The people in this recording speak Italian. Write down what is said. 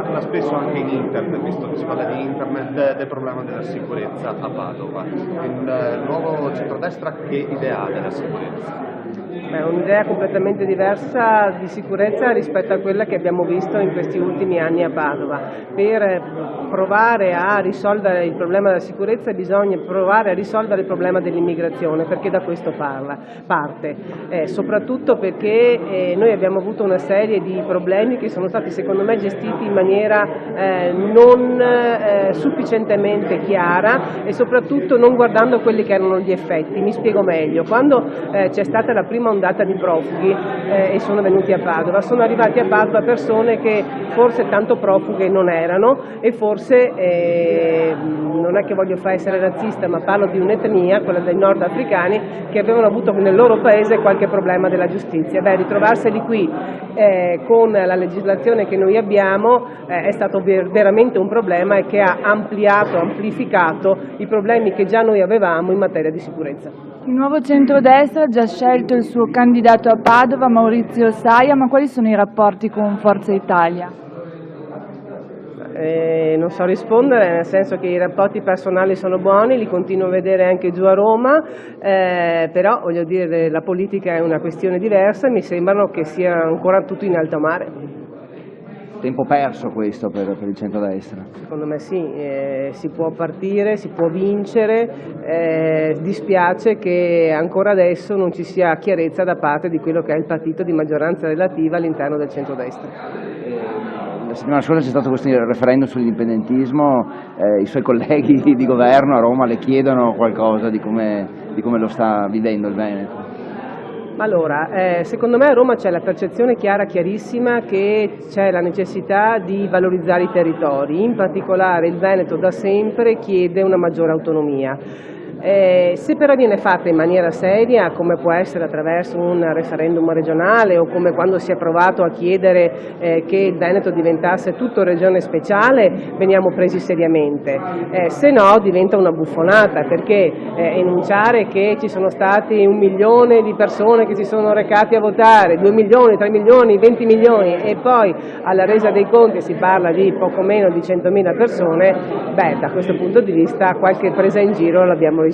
parla spesso anche in internet, visto che si parla di internet, del problema della sicurezza a Padova. Il nuovo centrodestra che idea ha della sicurezza? È un'idea completamente diversa di sicurezza rispetto a quella che abbiamo visto in questi ultimi anni a Padova. Per provare a risolvere il problema della sicurezza bisogna provare a risolvere il problema dell'immigrazione, perché da questo parte, soprattutto perché noi abbiamo avuto una serie di problemi che sono stati secondo me gestiti in maniera non sufficientemente chiara e soprattutto non guardando quelli che erano gli effetti. Mi spiego meglio. Quando c'è stata la prima ondata di profughi e sono venuti a Padova, sono arrivati a Padova persone che forse tanto profughe non erano e forse, non è che voglio essere razzista, ma parlo di un'etnia, quella dei nordafricani, che avevano avuto nel loro paese qualche problema della giustizia. Ritrovarseli qui con la legislazione che noi abbiamo è stato veramente un problema e che ha amplificato i problemi che già noi avevamo in materia di sicurezza. Il nuovo centrodestra ha già scelto il suo candidato a Padova, Maurizio Saia, ma quali sono i rapporti con Forza Italia? Non so rispondere, nel senso che i rapporti personali sono buoni, li continuo a vedere anche giù a Roma, però voglio dire, la politica è una questione diversa e mi sembrano che sia ancora tutto in alto mare. Tempo perso questo per il centrodestra? Secondo me sì, si può partire, si può vincere, dispiace che ancora adesso non ci sia chiarezza da parte di quello che è il partito di maggioranza relativa all'interno del centrodestra. La settimana scorsa c'è stato questo referendum sull'indipendentismo, i suoi colleghi di governo a Roma le chiedono qualcosa di come lo sta vivendo il Veneto. Allora, secondo me a Roma c'è la percezione chiarissima che c'è la necessità di valorizzare i territori, in particolare il Veneto da sempre chiede una maggiore autonomia. Se però viene fatta in maniera seria, come può essere attraverso un referendum regionale o come quando si è provato a chiedere che il Veneto diventasse tutto regione speciale, veniamo presi seriamente. Se no diventa una buffonata, perché enunciare che ci sono stati 1 milione di persone che si sono recati a votare, 2 milioni, 3 milioni, 20 milioni e poi alla resa dei conti si parla di poco meno di 100.000 persone, da questo punto di vista qualche presa in giro l'abbiamo ricevuta.